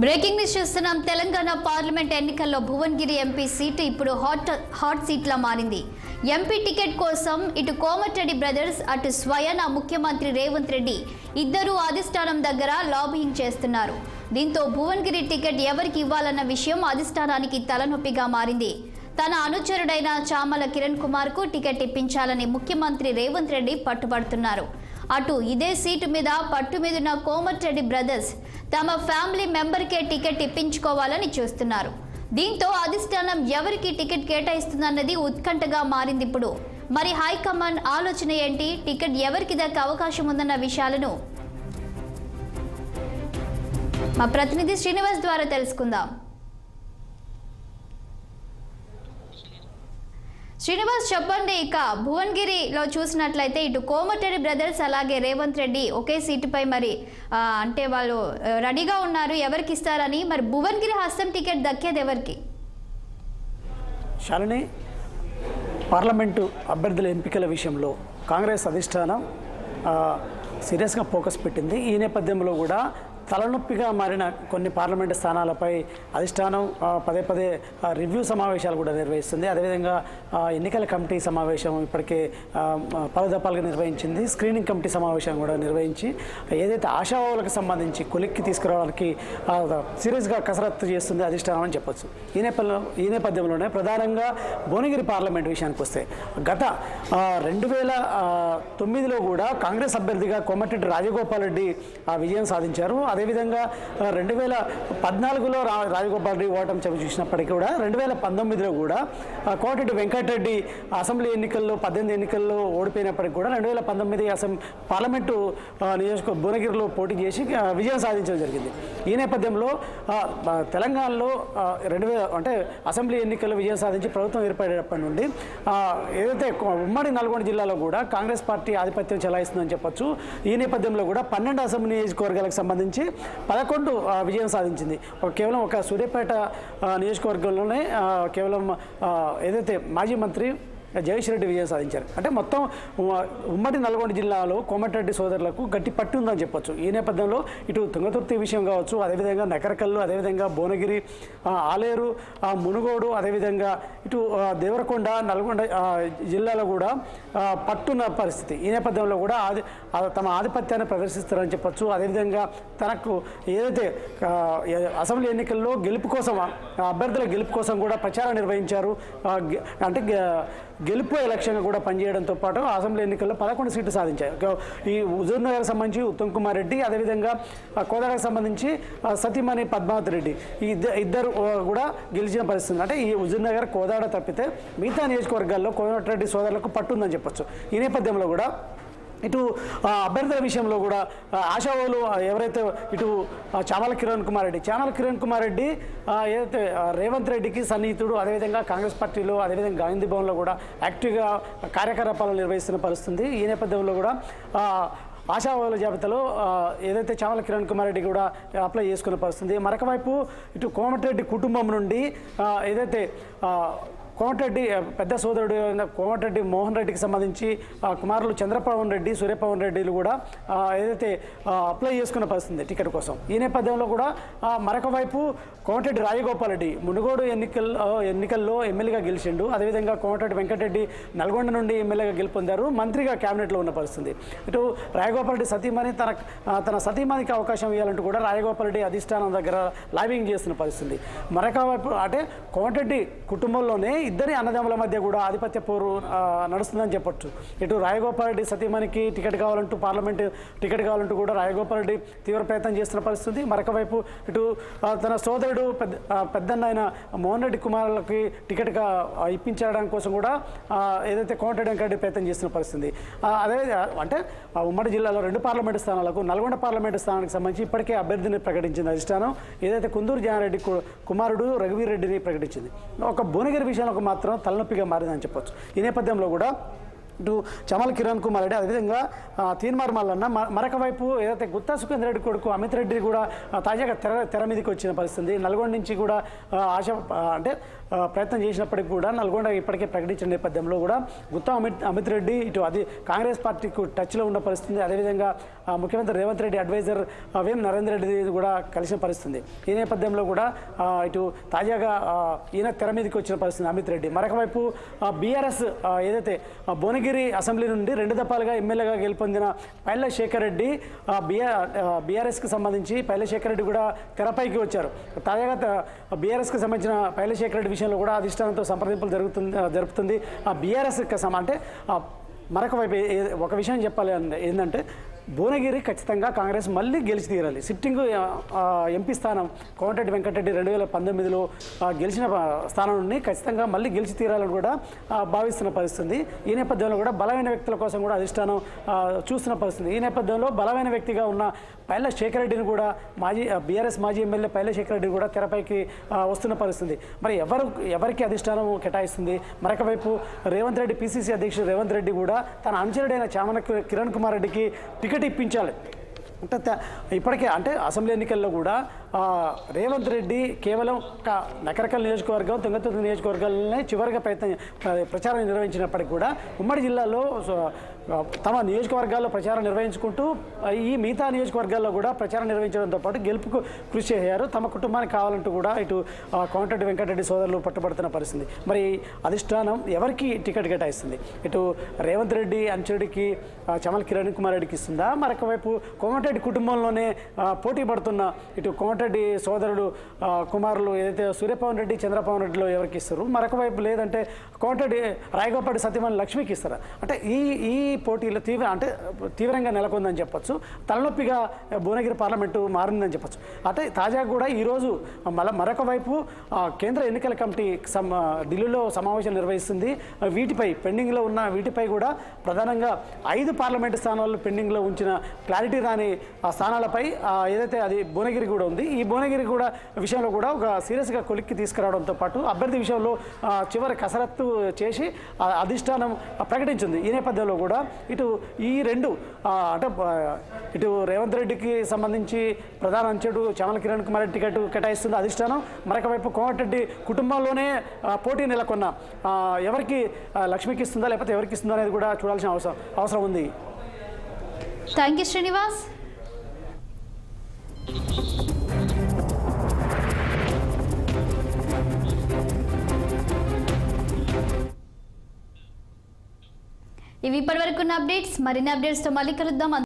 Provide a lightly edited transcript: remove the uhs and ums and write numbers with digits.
Breaking news చూస్తున్నాం. Telangana parliament ఎన్నికల్లో Bhuvanagiri MP seat ఇప్పుడు హాట్ సీట్లా మారింది. ఎంపీ టికెట్ కోసం ఇటు కోమటిరెడ్డి బ్రదర్స్, అటు స్వయాన ముఖ్యమంత్రి రేవంత్ రెడ్డి ఇద్దరూ అధిష్టానం దగ్గర లాబింగ్ చేస్తున్నారు. దీంతో భువనగిరి టికెట్ ఎవరికి ఇవ్వాలన్న విషయం అధిష్టానానికి తలనొప్పిగా మారింది. తన అనుచరుడైన చామల కిరణ్ కుమార్ కు టికెట్ ఇప్పించాలని ముఖ్యమంత్రి రేవంత్ రెడ్డి పట్టుబడుతున్నారు. అటు ఇదే సీటు మీద పట్టు మీదున్న కోమటిరెడ్డి బ్రదర్స్ తమ ఫ్యామిలీ మెంబర్కే టికెట్ ఇప్పించుకోవాలని చూస్తున్నారు. దీంతో అధిష్టానం ఎవరికి టికెట్ కేటాయిస్తుందన్నది ఉత్కంఠగా మారింది. ఇప్పుడు మరి హైకమాండ్ ఆలోచన ఏంటి, టికెట్ ఎవరికి దక్కే అవకాశం ఉందన్న విషయాలను మా ప్రతినిధి శ్రీనివాస్ ద్వారా తెలుసుకుందాం. శ్రీనివాస్, చెప్పండి. ఇక భువనగిరిలో చూసినట్లయితే ఇటు కోమటిరెడ్డి బ్రదర్స్ అలాగే రేవంత్ రెడ్డి ఒకే సీటుపై మరి అంటే వాళ్ళు రెడీగా ఉన్నారు ఎవరికి ఇస్తారని. మరి భువనగిరి హస్తం టికెట్ దక్కేది ఎవరికి? శాలిని, పార్లమెంటు అభ్యర్థుల ఎంపికల విషయంలో కాంగ్రెస్ అధిష్టానం సీరియస్గా ఫోకస్ పెట్టింది. ఈ నేపథ్యంలో కూడా తలనొప్పిగా మారిన కొన్ని పార్లమెంటు స్థానాలపై అధిష్టానం పదే పదే రివ్యూ సమావేశాలు కూడా నిర్వహిస్తుంది. అదేవిధంగా ఎన్నికల కమిటీ సమావేశం ఇప్పటికే పలుదఫాలుగా నిర్వహించింది. స్క్రీనింగ్ కమిటీ సమావేశం కూడా నిర్వహించి ఏదైతే ఆశావాహులకు సంబంధించి కొలిక్కి తీసుకురావడానికి సీరియస్గా కసరత్తు చేస్తుంది అధిష్టానం అని చెప్పొచ్చు. ఈ నేపథ్యంలోనే ప్రధానంగా భువనగిరి పార్లమెంట్ విషయానికి వస్తే గత 2009లో కూడా కాంగ్రెస్ అభ్యర్థిగా కోమటిరెడ్డి రాజగోపాల్ రెడ్డి విజయం సాధించారు. అదేవిధంగా 2014లో రాజగోపాల్ రెడ్డి ఓటమి చవి చూసినప్పటికీ కూడా 2019లో కూడా కోమటిరెడ్డి వెంకటరెడ్డి అసెంబ్లీ ఎన్నికల్లో 18 ఎన్నికల్లో ఓడిపోయినప్పటికీ కూడా 2019 పార్లమెంటు నియోజకవర్గ భువనగిరిలో పోటీ చేసి విజయం సాధించడం జరిగింది. ఈ నేపథ్యంలో తెలంగాణలో అంటే అసెంబ్లీ ఎన్నికల్లో విజయం సాధించి ప్రభుత్వం ఏర్పడేటప్పటి నుండి ఏదైతే ఉమ్మడి నల్గొండ జిల్లాలో కూడా కాంగ్రెస్ పార్టీ ఆధిపత్యం చెలాయిస్తుందని చెప్పొచ్చు. ఈ నేపథ్యంలో కూడా 12 అసెంబ్లీ నియోజకవర్గాలకు సంబంధించి 11 విజయం సాధించింది. కేవలం ఒక సూర్యాపేట నియోజకవర్గంలోనే కేవలం ఏదైతే మాజీ మంత్రి జగదీష్ రెడ్డి విజయం సాధించారు. అంటే మొత్తం ఉమ్మడి నల్గొండ జిల్లాలో కోమటిరెడ్డి సోదరులకు గట్టి పట్టు ఉందని చెప్పొచ్చు. ఈ నేపథ్యంలో ఇటు తుంగతుర్తి విషయం కావచ్చు, అదేవిధంగా నకరకల్లు, అదేవిధంగా భువనగిరి, ఆలేరు, మునుగోడు, అదేవిధంగా ఇటు దేవరకొండ, నల్గొండ జిల్లాలో కూడా పట్టున్న పరిస్థితి. ఈ నేపథ్యంలో కూడా తమ ఆధిపత్యాన్ని ప్రదర్శిస్తారని చెప్పొచ్చు. అదేవిధంగా తనకు ఏదైతే అసెంబ్లీ ఎన్నికల్లో గెలుపు కోసం అభ్యర్థుల గెలుపు కోసం కూడా ప్రచారం నిర్వహించారు. అంటే గెలుపు ఎలక్షన్గా కూడా పనిచేయడంతో పాటు అసెంబ్లీ ఎన్నికల్లో 11 సీట్లు సాధించారు. ఈ హుజూర్నగర్ సంబంధించి ఉత్తమ్ కుమార్ రెడ్డి, అదేవిధంగా కోదాడకు సంబంధించి సతీమణి పద్మావతి రెడ్డి, ఈ ఇద్దరు కూడా గెలిచిన పరిస్థితి. అంటే ఈ హుజూర్నగర్, కోదాడ తప్పితే మిగతా నియోజకవర్గాల్లో కోమటిరెడ్డి సోదరులకు పట్టుందని చెప్పొచ్చు. ఈ నేపథ్యంలో కూడా ఇటు అభ్యర్థుల విషయంలో కూడా ఆశావాహులు ఎవరైతే ఇటు చామల కిరణ్ కుమార్ రెడ్డి ఏదైతే రేవంత్ రెడ్డికి సన్నిహితుడు, అదేవిధంగా కాంగ్రెస్ పార్టీలో అదేవిధంగా గాంధీ భవన్లో కూడా యాక్టివ్గా కార్యకలాపాలు నిర్వహిస్తున్న పరిస్థితి. ఈ నేపథ్యంలో కూడా ఆశావాహుల జాబితాలో ఏదైతే చామల కిరణ్ కుమార్ రెడ్డి కూడా అప్లై చేసుకున్న పరిస్థితి. మరొక వైపు ఇటు కోమటిరెడ్డి కుటుంబం నుండి ఏదైతే కోమటిరెడ్డి పెద్ద సోదరుడు కోమటిరెడ్డి మోహన్ రెడ్డికి సంబంధించి కుమారులు చంద్రపవన్ రెడ్డి, సూర్యపవన్ రెడ్డిలు కూడా ఏదైతే అప్లై చేసుకున్న పరిస్థితి టికెట్ కోసం. ఈ నేపథ్యంలో కూడా మరొక వైపు కోమటిరెడ్డి రాజగోపాల్ రెడ్డి మునుగోడు ఎన్నికల్లో ఎమ్మెల్యేగా గెలిచిండు. అదేవిధంగా కోమటిరెడ్డి వెంకటరెడ్డి నల్గొండ నుండి ఎమ్మెల్యేగా గెలుపొందారు, మంత్రిగా క్యాబినెట్లో ఉన్న పరిస్థితి. ఇటు రాజగోపాల్ రెడ్డి సతీమణి తన సతీమణికి అవకాశం ఇవ్వాలంటూ కూడా రాజగోపాల్ రెడ్డి అధిష్టానం దగ్గర లాబింగ్ చేస్తున్న పరిస్థితి. మరొక వైపు అంటే కోమటిరెడ్డి కుటుంబంలోనే ఇద్దరి అన్నదమ్ముల మధ్య కూడా ఆధిపత్య పోరు నడుస్తుందని చెప్పొచ్చు. ఇటు రాజగోపాల్ రెడ్డి సతీమణికి టికెట్ కావాలంటూ పార్లమెంటు టికెట్ కావాలంటూ కూడా రాజగోపాల్ రెడ్డి తీవ్ర ప్రయత్నం చేస్తున్న పరిస్థితి. మరొక వైపు ఇటు తన సోదరుడు పెద్దన్న అయిన మోహన్ రెడ్డి కుమారులకి టికెట్ ఇప్పించడం కోసం కూడా ఏదైతే కోమటిరెడ్డి వెంకటరెడ్డి ప్రయత్నం చేస్తున్న పరిస్థితి. అదే అంటే ఉమ్మడి జిల్లాలో 2 పార్లమెంటు స్థానాలకు నల్గొండ పార్లమెంటు స్థానానికి సంబంధించి ఇప్పటికే అభ్యర్థిని ప్రకటించింది అధిష్టానం. ఏదైతే కుందూరు జానారెడ్డి కుమారుడు రఘువీర్ రెడ్డిని ప్రకటించింది. ఒక భువనగిరి విషయంలో మాత్రం తలనొప్పిగా మారిందని చెప్పొచ్చు. ఈ నేపథ్యంలో కూడా ఇటు చమల్ కిరణ్ కుమార్ రెడ్డి అదేవిధంగా తీన్మార్ మల్లన్న మరొక వైపు ఏదైతే గుత్తా సుఖేందర్ రెడ్డి కొడుకు అమిత్ రెడ్డి కూడా తాజాగా తెర మీదకి వచ్చిన పరిస్థితి. నల్గొండ నుంచి కూడా అంటే ప్రయత్నం చేసినప్పటికీ కూడా నల్గొండ ఇప్పటికే ప్రకటించిన నేపథ్యంలో కూడా గుత్తా అమిత్ రెడ్డి ఇటు అది కాంగ్రెస్ పార్టీకి టచ్లో ఉన్న పరిస్థితి. అదేవిధంగా ముఖ్యమంత్రి రేవంత్ రెడ్డి అడ్వైజర్ వేం నరేందర్ రెడ్డి కూడా కలిసిన పరిస్థితి. ఈ నేపథ్యంలో కూడా ఇటు తాజాగా ఈయన తెర మీదకి వచ్చిన పరిస్థితి అమిత్ రెడ్డి. మరొక వైపు బీఆర్ఎస్ ఏదైతే భువనగిరి అసెంబ్లీ నుండి 2 దఫాలుగా ఎమ్మెల్యేగా గెలుపొందిన పైల శేఖర్ రెడ్డి బీఆర్ఎస్కి సంబంధించి పైల శేఖర్ రెడ్డి కూడా తెరపైకి వచ్చారు. తాజాగా బీఆర్ఎస్కి సంబంధించిన పైల శేఖర్ రెడ్డి విషయంలో కూడా అధిష్టానంతో సంప్రదింపులు జరుపుతుంది బీఆర్ఎస్కి అంటే మరొక వైపు ఒక విషయం చెప్పాలి ఏంటంటే భువనగిరి ఖచ్చితంగా కాంగ్రెస్ మళ్ళీ గెలిచి తీరాలి. సిట్టింగ్ ఎంపీ స్థానం కోమటిరెడ్డి వెంకటరెడ్డి 2019లో గెలిచిన స్థానం నుండి ఖచ్చితంగా మళ్ళీ గెలిచి తీరాలని కూడా భావిస్తున్న పరిస్థితి. ఈ నేపథ్యంలో కూడా బలమైన వ్యక్తుల కోసం కూడా అధిష్టానం చూస్తున్న పరిస్థితి. ఈ నేపథ్యంలో బలమైన వ్యక్తిగా ఉన్న పైల శేఖర్ రెడ్డిని కూడా బీఆర్ఎస్ మాజీ ఎమ్మెల్యే పైల శేఖర్ రెడ్డి కూడా తెరపైకి వస్తున్న పరిస్థితి. మరి ఎవరికి అధిష్టానం కేటాయిస్తుంది? మరొక వైపు రేవంత్ రెడ్డి పిసిసి అధ్యక్షుడు రేవంత్ రెడ్డి కూడా తన అనుచరుడైన చామల కిరణ్ కుమార్ రెడ్డికి టికెట్ ఇప్పించాలి. అంటే ఇప్పటికే అంటే అసెంబ్లీ ఎన్నికల్లో కూడా రేవంత్ రెడ్డి కేవలం నకరకల్ నియోజకవర్గం తుంగతుర్తి నియోజకవర్గాలనే చివరిగా ప్రచారం నిర్వహించినప్పటికీ కూడా ఉమ్మడి జిల్లాలో తమ నియోజకవర్గాల్లో ప్రచారం నిర్వహించుకుంటూ ఈ మిగతా నియోజకవర్గాల్లో కూడా ప్రచారం నిర్వహించడంతో పాటు గెలుపుకు కృషి చేశారు. తమ కుటుంబానికి కావాలంటూ కూడా ఇటు కోమటిరెడ్డి వెంకటరెడ్డి సోదరులు పట్టుబడుతున్న పరిస్థితి. మరి అధిష్టానం ఎవరికి టికెట్ కేటాయిస్తుంది? ఇటు రేవంత్ రెడ్డి అనుచరుడికి చమల్ కిరణ్ కుమార్ రెడ్డికి ఇస్తుందా? మరొక వైపు కోమటిరెడ్డి కుటుంబంలోనే పోటీ పడుతున్న ఇటు కోమటిరెడ్డి సోదరుడు కుమారులు ఏదైతే సూర్యపవన్ రెడ్డి చంద్రపవన్ రెడ్డిలో ఎవరికి ఇస్తారు? మరొక వైపు లేదంటే కోమటిరెడ్డి రాయగోపాటి సత్యమణి లక్ష్మికి ఇస్తారా? అంటే ఈ పోటీలో తీవ్రంగా నెలకొందని చెప్పొచ్చు. తలనొప్పిగా భువనగిరి పార్లమెంటు మారిందని చెప్పొచ్చు. అంటే తాజాగా కూడా ఈరోజు మరొక వైపు కేంద్ర ఎన్నికల కమిటీ ఢిల్లీలో సమావేశం నిర్వహిస్తుంది. పెండింగ్లో ఉన్న వీటిపై కూడా ప్రధానంగా 5 పార్లమెంటు స్థానాల్లో పెండింగ్లో ఉంచిన క్లారిటీ రాని స్థానాలపై ఏదైతే అది భువనగిరి కూడా ఉంది. ఈ భువనగిరి కూడా విషయంలో కూడా ఒక సీరియస్గా కొలిక్కి తీసుకురావడంతో పాటు అభ్యర్థి విషయంలో చివరి కసరత్తు చేసి అధిష్టానం ప్రకటించింది. ఈ నేపథ్యంలో కూడా ఇటు ఈ 2 అంటే ఇటు రేవంత్ రెడ్డికి సంబంధించి ప్రధాన అంచెడు చామల కిరణ్ కుమార్ రెడ్డి టికెట్ కేటాయిస్తుంది అధిష్టానం. మరొక వైపు కోమటిరెడ్డి కుటుంబంలోనే పోటీ నెలకొన్న ఎవరికి లక్ష్మికి ఇస్తుందా లేకపోతే ఎవరికి ఇస్తుందా అనేది కూడా చూడాల్సిన అవసరం ఉంది. Thank you Srinivas. ఇవి ఇప్పటివరకు ఉన్న అప్డేట్స్. మరిన్ని అప్డేట్స్తో మళ్ళీ కలుద్దాం.